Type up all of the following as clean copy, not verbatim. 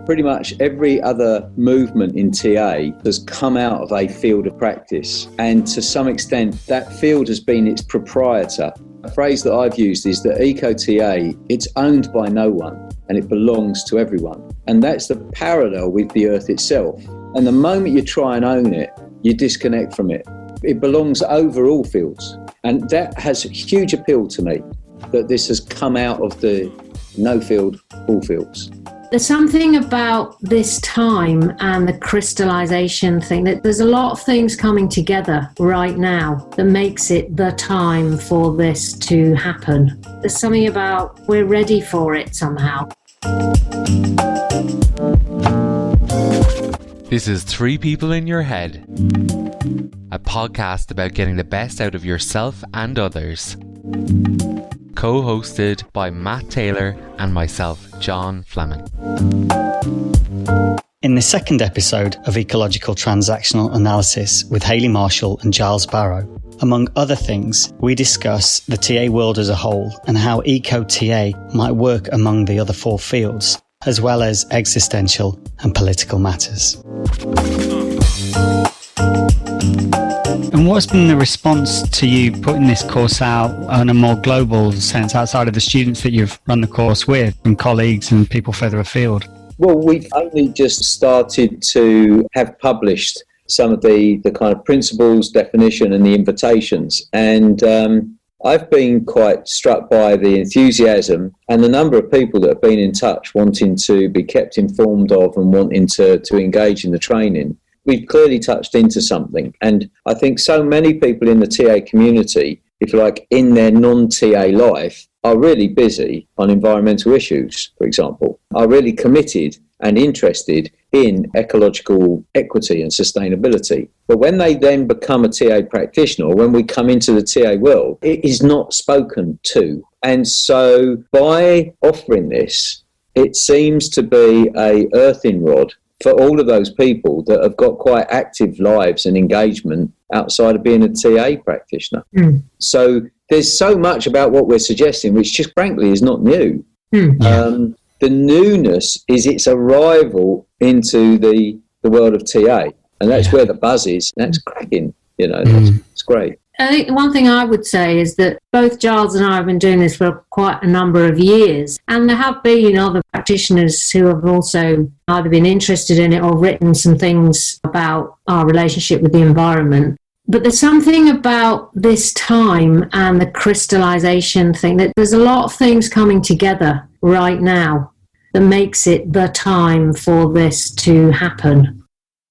Pretty much every other movement in TA has come out of a field of practice, and to some extent that field has been its proprietor. A phrase that I've used is that eco-TA, it's owned by no one and it belongs to everyone. And that's the parallel with the earth itself. And the moment you try and own it, you disconnect from it. It belongs over all fields. And that has huge appeal to me, that this has come out of the no field, all fields. There's something about this time and the crystallization thing, that there's a lot of things coming together right now that makes it the time for this to happen. There's something about we're ready for it somehow. This is Three People in Your Head, a podcast about getting the best out of yourself and others. Co-hosted by Matt Taylor and myself, John Fleming. In the second episode of Ecological Transactional Analysis with Hayley Marshall and Giles Barrow, among other things, we discuss the TA world as a whole and how eco-TA might work among the other four fields, as well as existential and political matters. And what's been the response to you putting this course out on a more global sense, outside of the students that you've run the course with, from colleagues and people further afield? Well, we've only just started to have published some of the kind of principles, definition and the invitations. And I've been quite struck by the enthusiasm and the number of people that have been in touch, wanting to be kept informed of and wanting to engage in the training. We've clearly touched into something. And I think so many people in the TA community, if you like, in their non-TA life, are really busy on environmental issues, for example, are really committed and interested in ecological equity and sustainability. But when they then become a TA practitioner, or when we come into the TA world, it is not spoken to. And so by offering this, it seems to be a earthing rod for all of those people that have got quite active lives and engagement outside of being a TA practitioner. So there's so much about what we're suggesting, which just frankly is not new. The newness is its arrival into the world of TA. And that's where the buzz is. That's cracking, it's great. I think one thing I would say is that both Giles and I have been doing this for quite a number of years, and there have been other practitioners who have also either been interested in it or written some things about our relationship with the environment. But there's something about this time and the crystallization thing, that there's a lot of things coming together right now that makes it the time for this to happen.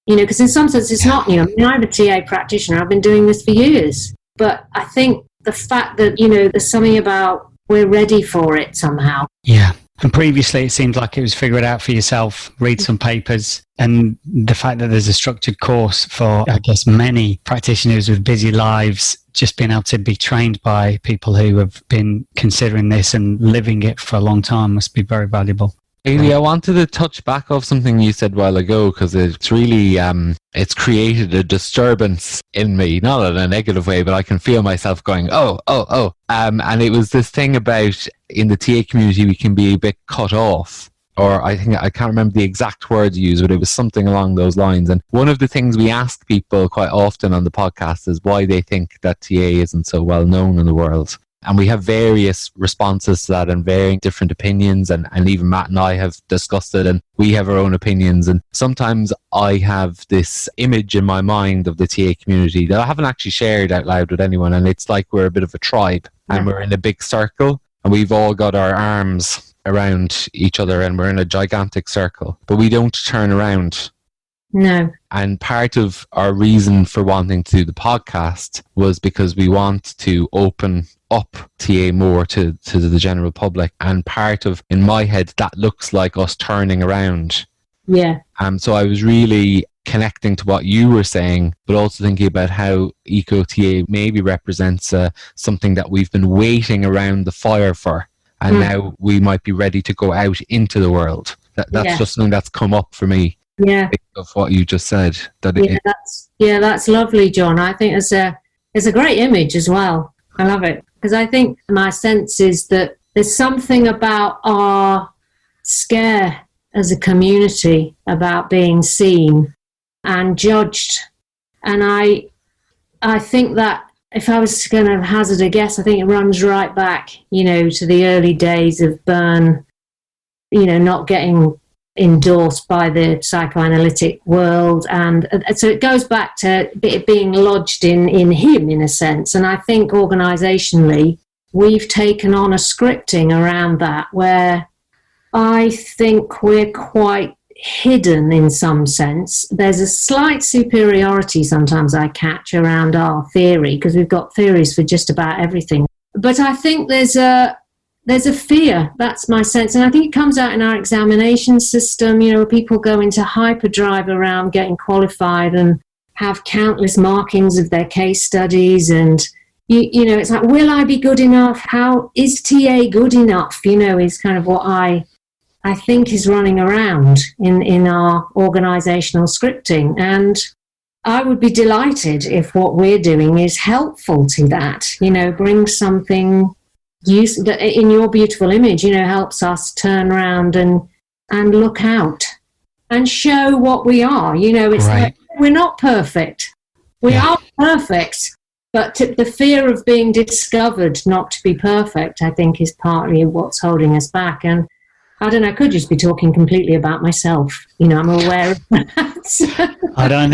Because in some sense it's not new. I mean, I'm a TA practitioner. I've been doing this for years. But I think the fact that, there's something about we're ready for it somehow. Yeah. And previously it seemed like it was figure it out for yourself, read some papers. And the fact that there's a structured course for, I guess, many practitioners with busy lives, just being able to be trained by people who have been considering this and living it for a long time must be very valuable. Hayley, I wanted to touch back off something you said a while ago, because it's really, it's created a disturbance in me, not in a negative way, but I can feel myself going, oh. And it was this thing about, in the TA community, we can be a bit cut off. Or I can't remember the exact words you used, but it was something along those lines. And one of the things we ask people quite often on the podcast is why they think that TA isn't so well known in the world. And we have various responses to that and varying different opinions. And even Matt and I have discussed it, and we have our own opinions. And sometimes I have this image in my mind of the TA community that I haven't actually shared out loud with anyone. And it's like we're a bit of a tribe and we're in a big circle and we've all got our arms around each other and we're in a gigantic circle, but we don't turn around. No. And part of our reason for wanting to do the podcast was because we want to open up TA more to the general public. And part of, in my head, that looks like us turning around. Yeah. So I was really connecting to what you were saying, but also thinking about how eco-TA maybe represents something that we've been waiting around the fire for. And now we might be ready to go out into the world. That's just something that's come up for me. Yeah. Of what you just said. That's lovely, John. I think it's a great image as well. I love it. Because I think my sense is that there's something about our scare as a community about being seen and judged. And I think that if I was going to hazard a guess, I think it runs right back, to the early days of Byrne, not getting endorsed by the psychoanalytic world. And so it goes back to it being lodged in him, in a sense. And I think organisationally, we've taken on a scripting around that where I think we're quite hidden in some sense. There's a slight superiority sometimes I catch around our theory, because we've got theories for just about everything. But I think there's a fear, that's my sense. And I think it comes out in our examination system, people go into hyperdrive around getting qualified and have countless markings of their case studies. And, it's like, will I be good enough? How is TA good enough? Is kind of what I think is running around in our organisational scripting. And I would be delighted if what we're doing is helpful to that, bring something that in your beautiful image, helps us turn around and look out and show what we are. It's right. Like, we're not perfect. We are perfect. But the fear of being discovered not to be perfect, I think, is partly what's holding us back. And I don't know, I could just be talking completely about myself. I'm aware of that. I don't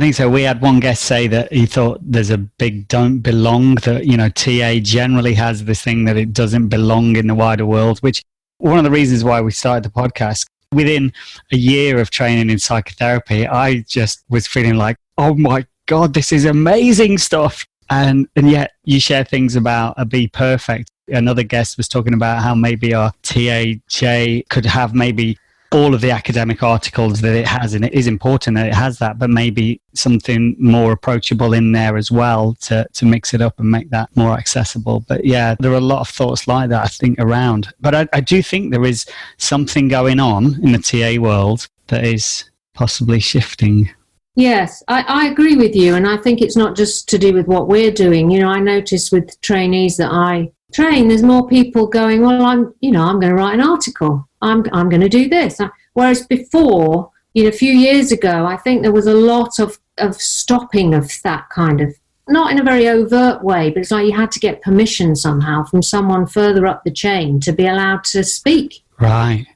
think so. We had one guest say that he thought there's a big don't belong, that, TA generally has this thing that it doesn't belong in the wider world, which one of the reasons why we started the podcast. Within a year of training in psychotherapy, I just was feeling like, oh my God, this is amazing stuff. And yet you share things about a be perfect. Another guest was talking about how maybe our TAJ could have maybe all of the academic articles that it has, and it is important that it has that, but maybe something more approachable in there as well to mix it up and make that more accessible. But yeah, there are a lot of thoughts like that, I think, around. But I do think there is something going on in the TA world that is possibly shifting. Yes, I agree with you. And I think it's not just to do with what we're doing. I notice with trainees that I train, there's more people going, well, I'm going to write an article. I'm going to do this. Whereas before, a few years ago, I think there was a lot of stopping of that kind of, not in a very overt way, but it's like you had to get permission somehow from someone further up the chain to be allowed to speak. Right.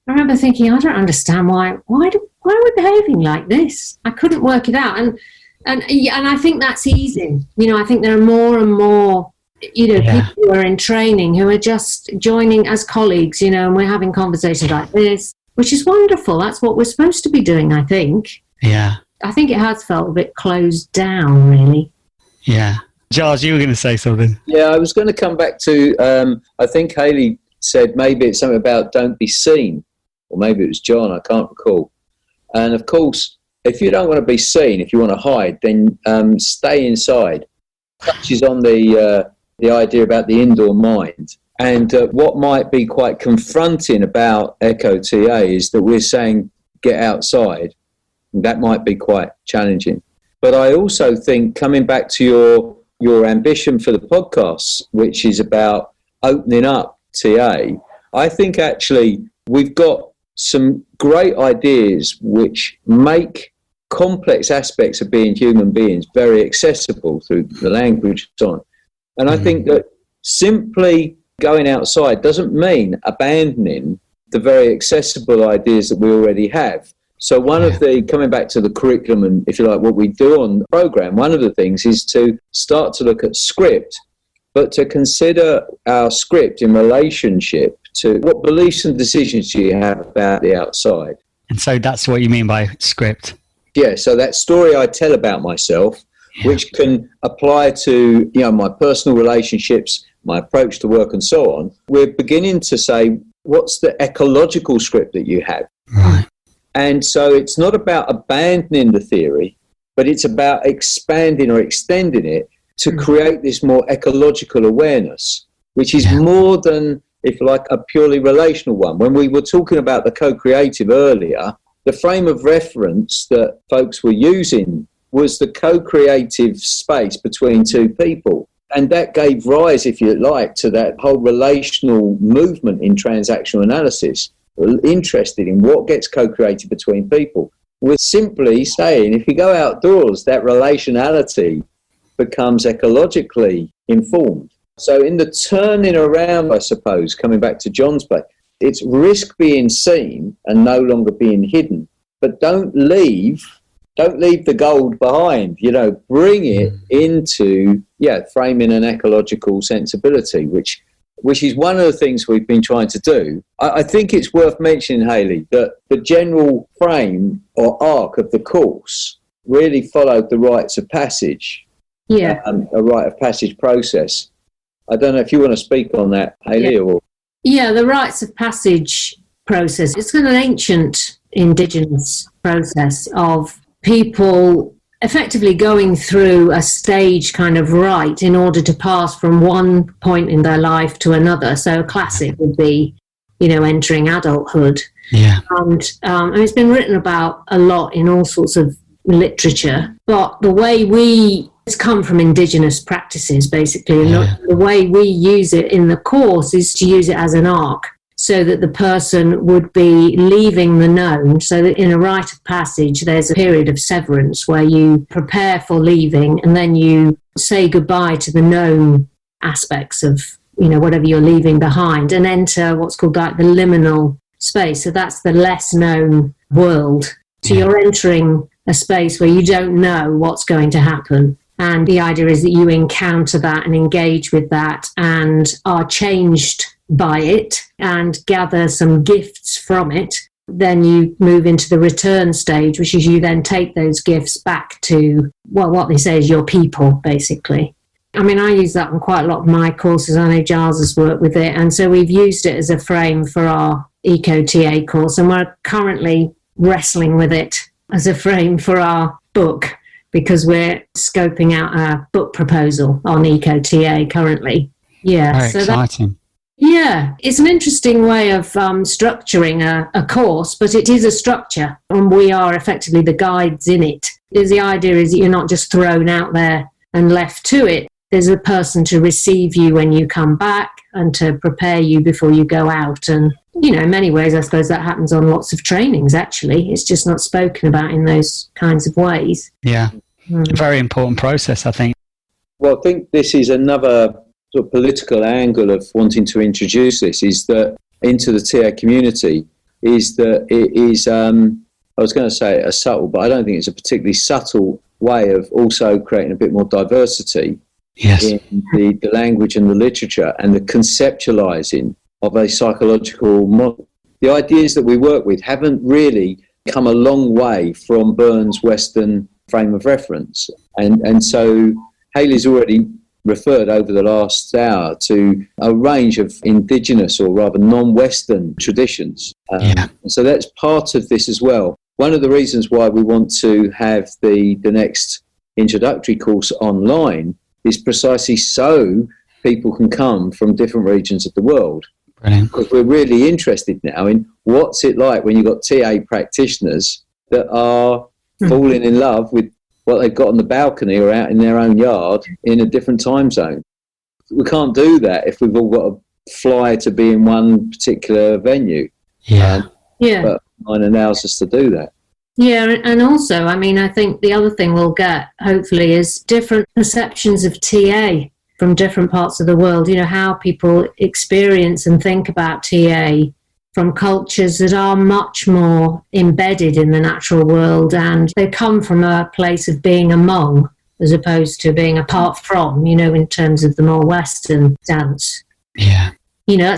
I remember thinking, I don't understand why are we behaving like this? I couldn't work it out. And I think that's easing. I think there are more and more people who are in training who are just joining as colleagues, and we're having conversations like this, which is wonderful. That's what we're supposed to be doing, I think. Yeah. I think it has felt a bit closed down, really. Yeah. Giles, you were going to say something. Yeah, I was going to come back to, I think Hayley said maybe it's something about don't be seen, or maybe it was John, I can't recall. And of course, if you don't want to be seen, if you want to hide, then stay inside. Touches on the idea about the indoor mind. And what might be quite confronting about Eco TA is that we're saying get outside. That might be quite challenging. But I also think, coming back to your ambition for the podcast, which is about opening up TA, I think actually we've got some great ideas which make complex aspects of being human beings very accessible through the language and so on. And I think that simply going outside doesn't mean abandoning the very accessible ideas that we already have. So one of the, coming back to the curriculum and, if you like, what we do on the program, one of the things is to start to look at script, but to consider our script in relationship to what beliefs and decisions do you have about the outside. And so that's what you mean by script. Yeah, so that story I tell about myself, which can apply to, my personal relationships, my approach to work and so on, we're beginning to say, what's the ecological script that you have? Right. And so it's not about abandoning the theory, but it's about expanding or extending it to create this more ecological awareness, which is more than, if you like, a purely relational one. When we were talking about the co-creative earlier, the frame of reference that folks were using was the co-creative space between two people. And that gave rise, if you like, to that whole relational movement in transactional analysis. interested in what gets co-created between people. We're simply saying if you go outdoors, that relationality becomes ecologically informed. So in the turning around, I suppose, coming back to John's point, it's risk being seen and no longer being hidden. But don't leave the gold behind, bring it into, framing an ecological sensibility, which is one of the things we've been trying to do. I think it's worth mentioning, Hayley, that the general frame or arc of the course really followed the rites of passage, a rite of passage process. I don't know if you want to speak on that, Hayley, or... Yeah, the rites of passage process. It's an ancient indigenous process of people effectively going through a stage kind of rite in order to pass from one point in their life to another. So a classic would be, entering adulthood. Yeah. And it's been written about a lot in all sorts of literature. But the way it's come from indigenous practices, basically. And the way we use it in the course is to use it as an arc, so that the person would be leaving the known, so that in a rite of passage, there's a period of severance where you prepare for leaving and then you say goodbye to the known aspects of, whatever you're leaving behind, and enter what's called like the liminal space. So that's the less known world. So you're entering a space where you don't know what's going to happen. And the idea is that you encounter that and engage with that and are changed by it and gather some gifts from it. Then you move into the return stage, which is you then take those gifts back to, what they say is your people, basically. I mean, I use that on quite a lot of my courses. I know Giles has worked with it. And so we've used it as a frame for our Eco-TA course. And we're currently wrestling with it as a frame for our book, because we're scoping out a book proposal on Eco-TA currently. Yeah. Very exciting. It's an interesting way of structuring a course, but it is a structure, and we are effectively the guides in it. The idea is that you're not just thrown out there and left to it. There's a person to receive you when you come back and to prepare you before you go out. And, in many ways, I suppose that happens on lots of trainings, actually. It's just not spoken about in those kinds of ways. Yeah. Very important process, I think. Well, I think this is another sort of political angle of wanting to introduce this, is that into the TA community, is that it is, I was going to say a subtle, but I don't think it's a particularly subtle way of also creating a bit more diversity in the language and the literature and the conceptualizing of a psychological model. The ideas that we work with haven't really come a long way from Burns' Western frame of reference. And so Hayley's already referred over the last hour to a range of indigenous or rather non-Western traditions. And so that's part of this as well. One of the reasons why we want to have the next introductory course online is precisely so people can come from different regions of the world. Brilliant. Because we're really interested now in what's it like when you've got TA practitioners that are falling in love with what they've got on the balcony or out in their own yard in a different time zone. We can't do that if we've all got to fly to be in one particular venue. But mine allows us to do that. Yeah, and also, I mean, I think the other thing we'll get, hopefully, is different perceptions of TA from different parts of the world. How people experience and think about TA from cultures that are much more embedded in the natural world, and they come from a place of being among as opposed to being apart from, in terms of the more Western stance. Yeah.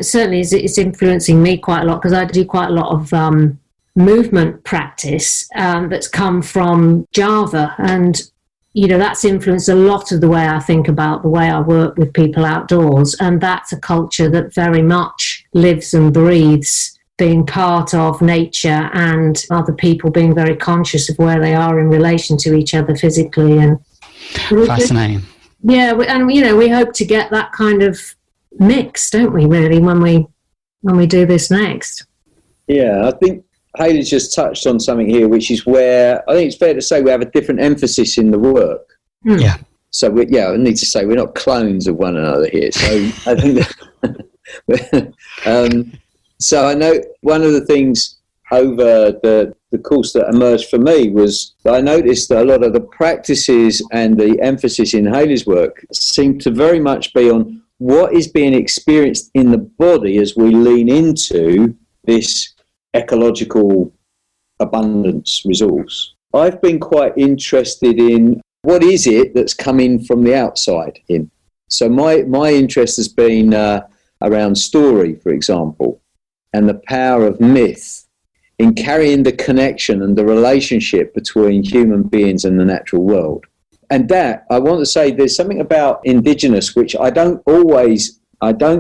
Certainly it's influencing me quite a lot, because I do quite a lot of movement practice that's come from Java, and that's influenced a lot of the way I think about the way I work with people outdoors. And that's a culture that very much lives and breathes being part of nature and other people being very conscious of where they are in relation to each other physically. And fascinating. Yeah, and we hope to get that kind of mix, don't we, really, when we do this next. Yeah, I think Hayley's just touched on something here, which is where I think it's fair to say we have a different emphasis in the work. Yeah. So, I need to say we're not clones of one another here. So I think that, So I know one of the things over the course that emerged for me was that I noticed that a lot of the practices and the emphasis in Hayley's work seemed to very much be on what is being experienced in the body as we lean into this ecological abundance resource. I've been quite interested in what is it that's coming from the outside in. So my interest has been around story, for example, and the power of myth in carrying the connection and the relationship between human beings and the natural world. And that, I want to say, there's something about indigenous which I don't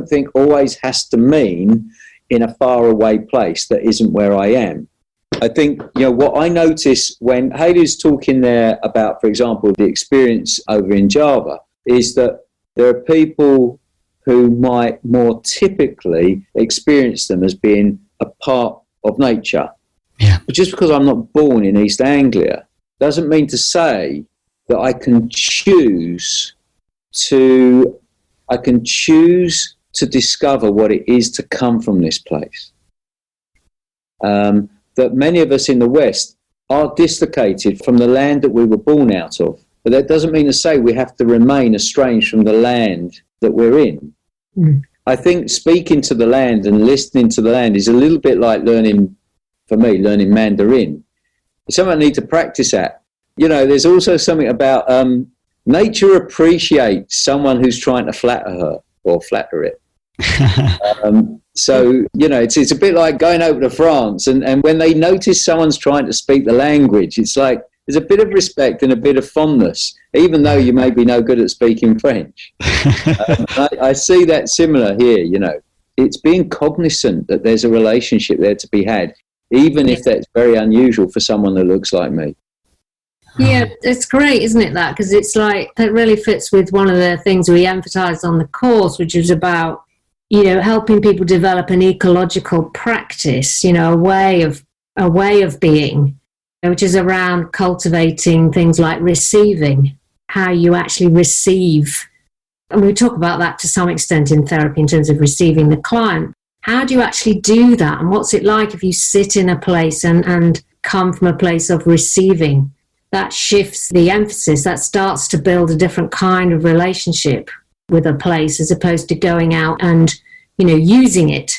think always has to mean in a faraway place that isn't where I am. I think, what I notice when Hayley's talking there about, for example, the experience over in Java, is that there are people who might more typically experience them as being a part of nature. Yeah. But just because I'm not born in East Anglia doesn't mean to say that I can choose to discover what it is to come from this place. That many of us in the West are dislocated from the land that we were born out of. But that doesn't mean to say we have to remain estranged from the land that we're in. Mm. I think speaking to the land and listening to the land is a little bit like learning Mandarin. It's something I need to practice at. There's also something about nature appreciates someone who's trying to flatter her or flatter it. So, it's a bit like going over to France and when they notice someone's trying to speak the language, it's like there's a bit of respect and a bit of fondness, even though you may be no good at speaking French. I see that similar here, It's being cognizant that there's a relationship there to be had, even if that's very unusual for someone that looks like me. Yeah, it's great, isn't it, that? Because it's like, that really fits with one of the things we emphasised on the course, which is about, helping people develop an ecological practice, a way of being, which is around cultivating things like receiving, how you actually receive. And we talk about that to some extent in therapy in terms of receiving the client. How do you actually do that? And what's it like if you sit in a place and come from a place of receiving? That shifts the emphasis. That starts to build a different kind of relationship with a place as opposed to going out and, using it.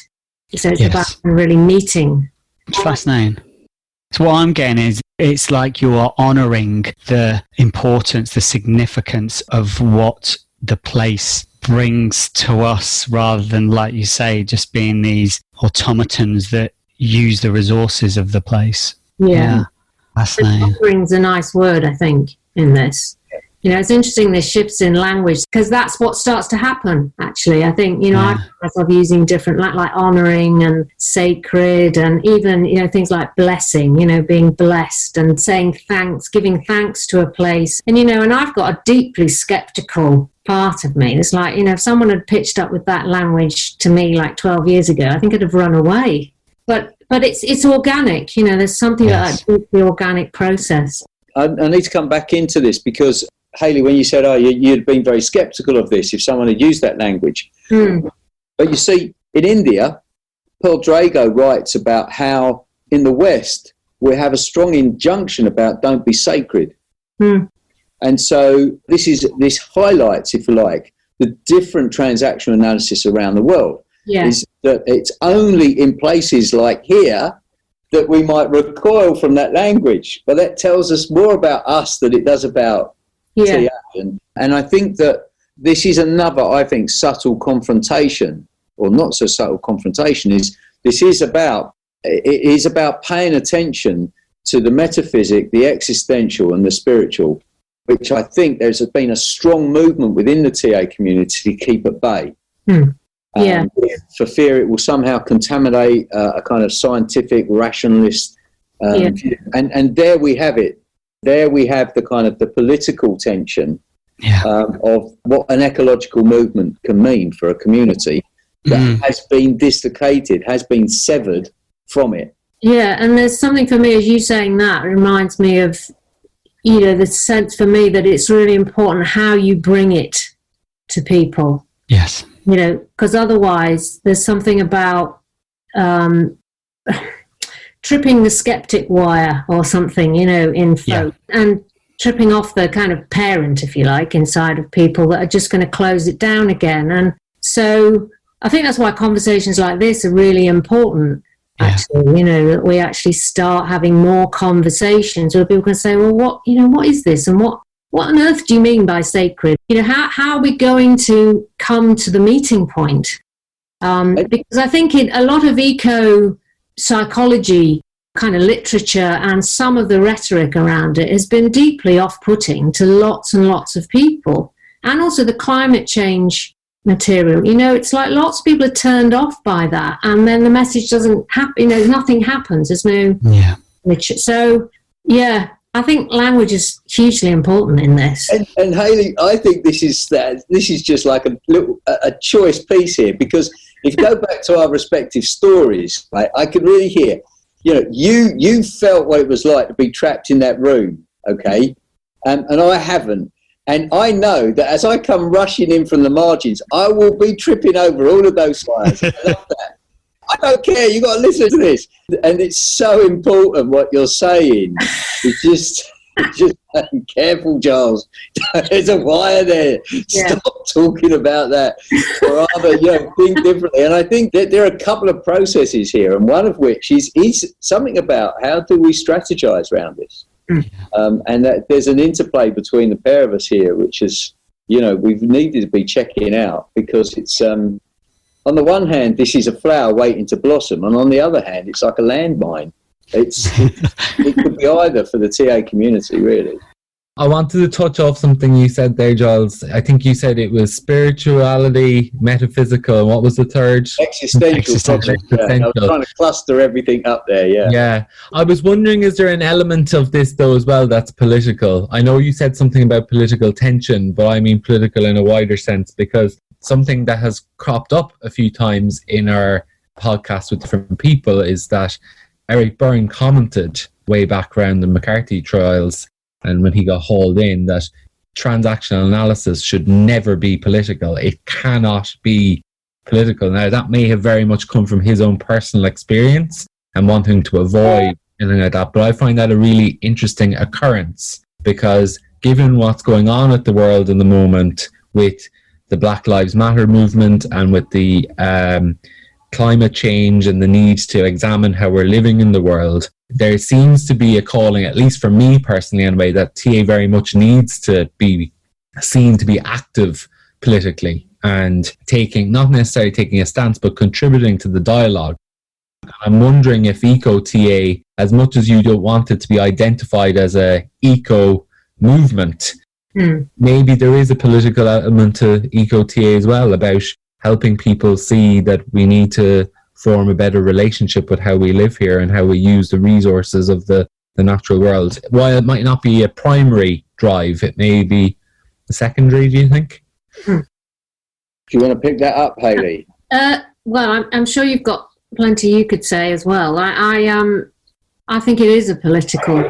So it's about really meeting. It's fascinating. So what I'm getting is it's like you are honouring the importance, the significance of what the place brings to us rather than, like you say, just being these automatons that use the resources of the place. Yeah. Fascinating. Offering's a nice word, I think, in this. It's interesting, the shifts in language, because that's what starts to happen, actually. I think, I find myself using different, like honouring and sacred and even, things like blessing, being blessed and saying thanks, giving thanks to a place. And, and I've got a deeply sceptical part of me. It's like, if someone had pitched up with that language to me like 12 years ago, I think I'd have run away. But it's organic, there's something about that deeply organic process. I need to come back into this because, Hayley, when you said, you'd been very sceptical of this if someone had used that language. Mm. But you see, in India, Pearl Drago writes about how in the West we have a strong injunction about don't be sacred. Mm. And so this highlights, if you like, the different transactional analysis around the world. Yeah. Is that it's only in places like here that we might recoil from that language. But that tells us more about us than it does about TA. And I think that this is another, subtle confrontation, or not so subtle confrontation, it is about paying attention to the metaphysic, the existential and the spiritual, which I think there's been a strong movement within the TA community to keep at bay. Mm. For fear it will somehow contaminate a kind of scientific rationalist view. And there we have it. There we have the kind of the political tension of what an ecological movement can mean for a community that has been dislocated, has been severed from it. Yeah, and there's something for me, as you saying that, reminds me of, the sense for me that it's really important how you bring it to people. Yes. Because otherwise there's something about tripping the skeptic wire or something, in folk, and tripping off the kind of parent, if you like, inside of people that are just going to close it down again. And so I think that's why conversations like this are really important, actually, that we actually start having more conversations where people can say, well, what is this? And what on earth do you mean by sacred? How are we going to come to the meeting point? Because I think a lot of eco-psychology kind of literature and some of the rhetoric around it has been deeply off-putting to lots and lots of people. And also the climate change material. It's like lots of people are turned off by that, and then the message doesn't happen. Nothing happens. There's no literature. So, I think language is hugely important in this. And Hayley, I think this is just like a choice piece here, because if you go back to our respective stories, right, I could really hear, you felt what it was like to be trapped in that room, okay, and I haven't. And I know that as I come rushing in from the margins, I will be tripping over all of those fires. I love that. I don't care. You got to listen to this, and it's so important what you're saying. It's just careful, Giles. There's a wire there. Stop talking about that, or rather, think differently. And I think that there are a couple of processes here, and one of which is something about how do we strategize around this. And that there's an interplay between the pair of us here, which is, we've needed to be checking out, because it's, on the one hand, this is a flower waiting to blossom, and on the other hand, it's like a landmine. It could be either for the TA community, really. I wanted to touch off something you said there, Giles. I think you said it was spirituality, metaphysical, and what was the third? Existential. I was trying to cluster everything up there, Yeah. I was wondering, is there an element of this, though, as well, that's political? I know you said something about political tension, but I mean political in a wider sense, because something that has cropped up a few times in our podcast with different people is that Eric Byrne commented way back around the McCarthy trials, and when he got hauled in, that transactional analysis should never be political. It cannot be political. Now, that may have very much come from his own personal experience and wanting to avoid anything like that, but I find that a really interesting occurrence, because given what's going on at the world in the moment with the Black Lives Matter movement and with the climate change and the need to examine how we're living in the world, there seems to be a calling, at least for me personally anyway, that TA very much needs to be seen to be active politically and not necessarily taking a stance, but contributing to the dialogue. I'm wondering if Eco-TA, as much as you don't want it to be identified as a eco movement, maybe there is a political element to Eco-TA as well, about helping people see that we need to form a better relationship with how we live here and how we use the resources of the natural world. While it might not be a primary drive, it may be a secondary, do you think? Do you want to pick that up, Hayley? Well, I'm sure you've got plenty you could say as well. I think it is a political.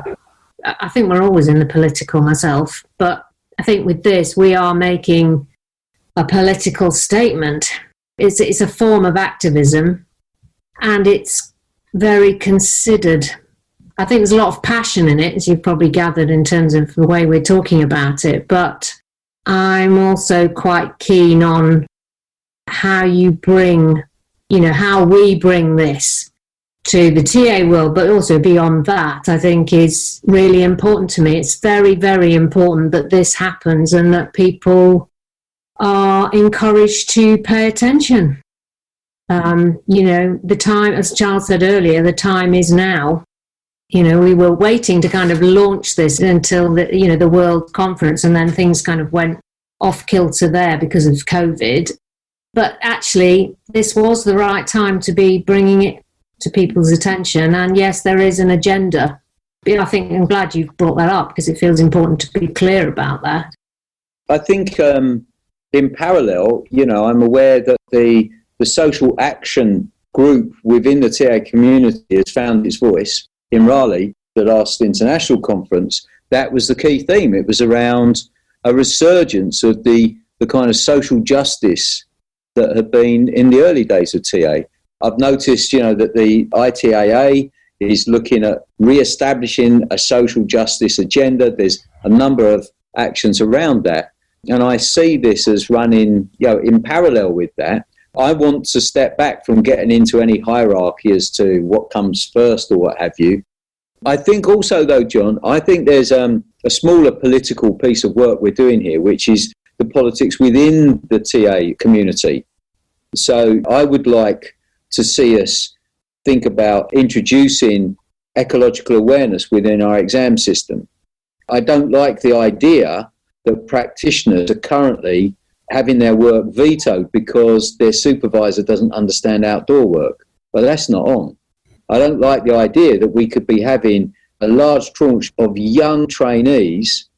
I think we're always in the political myself, but I think with this we are making a political statement. It's a form of activism, and it's very considered. I think there's a lot of passion in it, as you've probably gathered in terms of the way we're talking about it, but I'm also quite keen on how you bring, how we bring this to the TA world, but also beyond that, I think is really important to me. It's very, very important that this happens and that people are encouraged to pay attention. The time, as Charles said earlier, the time is now. We were waiting to kind of launch this until the World Conference, and then things kind of went off kilter there because of COVID. But actually, this was the right time to be bringing it to people's attention. And yes, there is an agenda. But I think I'm glad you've brought that up, because it feels important to be clear about that. I think in parallel, I'm aware that the social action group within the TA community has found its voice in Raleigh, the last international conference. That was the key theme. It was around a resurgence of the kind of social justice that had been in the early days of TA. I've noticed, that the ITAA is looking at re-establishing a social justice agenda. There's a number of actions around that. And I see this as running, in parallel with that. I want to step back from getting into any hierarchy as to what comes first or what have you. I think also, though, John, I think there's a smaller political piece of work we're doing here, which is the politics within the TA community. So I would like to see us think about introducing ecological awareness within our exam system. I don't like the idea that practitioners are currently having their work vetoed because their supervisor doesn't understand outdoor work. But that's not on. I don't like the idea that we could be having a large tranche of young trainees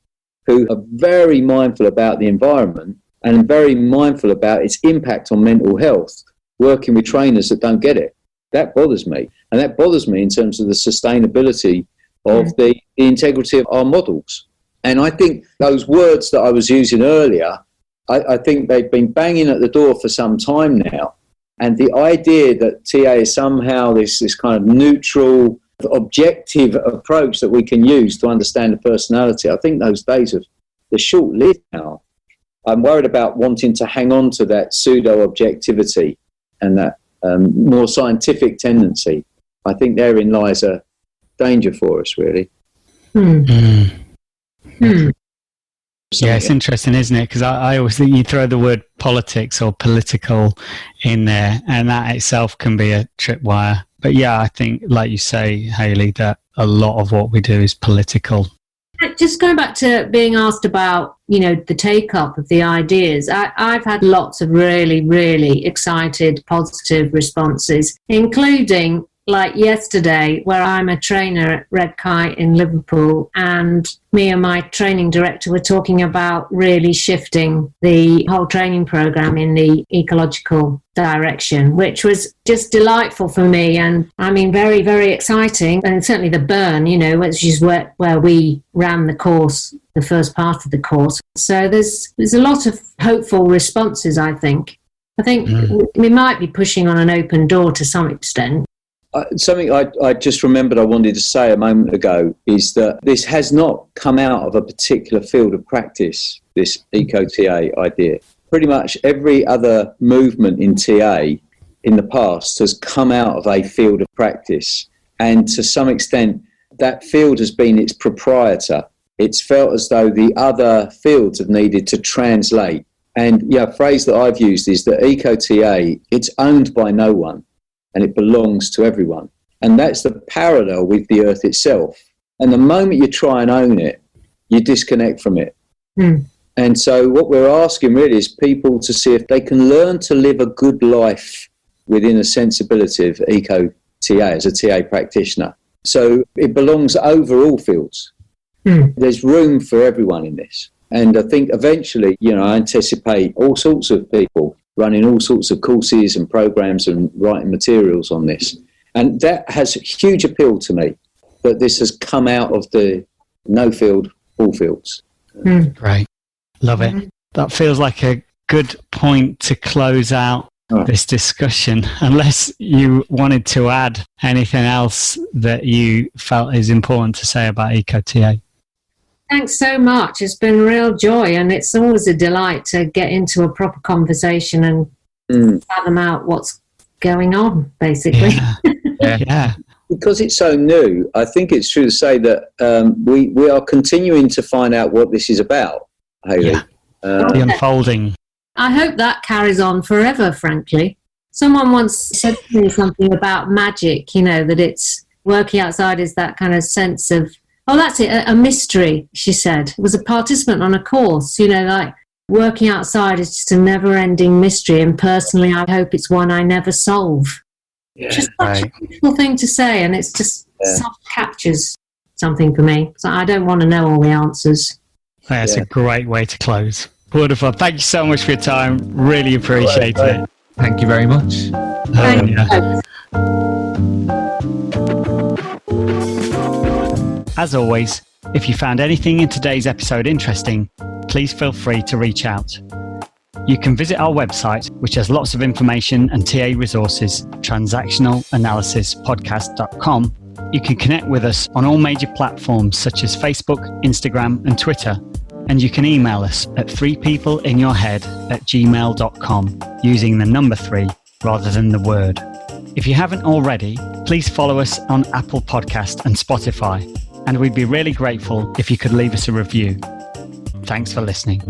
who are very mindful about the environment and very mindful about its impact on mental health, working with trainers that don't get it. That bothers me. And that bothers me in terms of the sustainability of the integrity of our models. And I think those words that I was using earlier, I think they've been banging at the door for some time now. And the idea that TA is somehow this kind of neutral, objective approach that we can use to understand the personality, I think those days are short-lived now. I'm worried about wanting to hang on to that pseudo-objectivity and that more scientific tendency. I think therein lies a danger for us, really. Yeah, it's interesting, isn't it? Because I always think you throw the word politics or political in there, and that itself can be a tripwire. But yeah, I think, like you say, Hayley, that a lot of what we do is political. Just going back to being asked about, the take-up of the ideas, I've had lots of really, really excited, positive responses, including like yesterday, where I'm a trainer at Red Kite in Liverpool, and me and my training director were talking about really shifting the whole training program in the ecological direction, which was just delightful for me. And I mean, very, very exciting. And certainly the Burn, which is where we ran the course, the first part of the course. So there's a lot of hopeful responses, I think. I think we might be pushing on an open door to some extent. Something I just remembered I wanted to say a moment ago is that this has not come out of a particular field of practice, this eco-TA idea. Pretty much every other movement in TA in the past has come out of a field of practice. And to some extent, that field has been its proprietor. It's felt as though the other fields have needed to translate. And a phrase that I've used is that eco-TA, it's owned by no one, and it belongs to everyone. And that's the parallel with the earth itself. And the moment you try and own it, you disconnect from it. And so what we're asking really is people to see if they can learn to live a good life within a sensibility of eco-TA as a TA practitioner. So it belongs over all fields. There's room for everyone in this. And I think eventually, I anticipate all sorts of people running all sorts of courses and programs and writing materials on this. And that has huge appeal to me, that this has come out of the no field, all fields. Right. Love it. That feels like a good point to close out this discussion, unless you wanted to add anything else that you felt is important to say about eco-TA. Thanks so much. It's been a real joy, and it's always a delight to get into a proper conversation and fathom out what's going on, basically. Yeah. Because it's so new, I think it's true to say that we are continuing to find out what this is about, Hayley. The unfolding. I hope that carries on forever, frankly. Someone once said to me something about magic, that it's working outside is that kind of sense of, oh, that's it, a mystery, she said. It was a participant on a course, like working outside is just a never-ending mystery, and personally I hope it's one I never solve. Just such a beautiful thing to say, and it's just self-captures something for me. So I don't want to know all the answers. That's a great way to close. Wonderful. Thank you so much for your time. Really appreciate it. Thank you very much. As always, if you found anything in today's episode interesting, please feel free to reach out. You can visit our website, which has lots of information and TA resources, transactionalanalysispodcast.com. You can connect with us on all major platforms such as Facebook, Instagram, and Twitter. And you can email us at 3peopleinyourhead@gmail.com using the number 3 rather than the word. If you haven't already, please follow us on Apple Podcast and Spotify, and we'd be really grateful if you could leave us a review. Thanks for listening.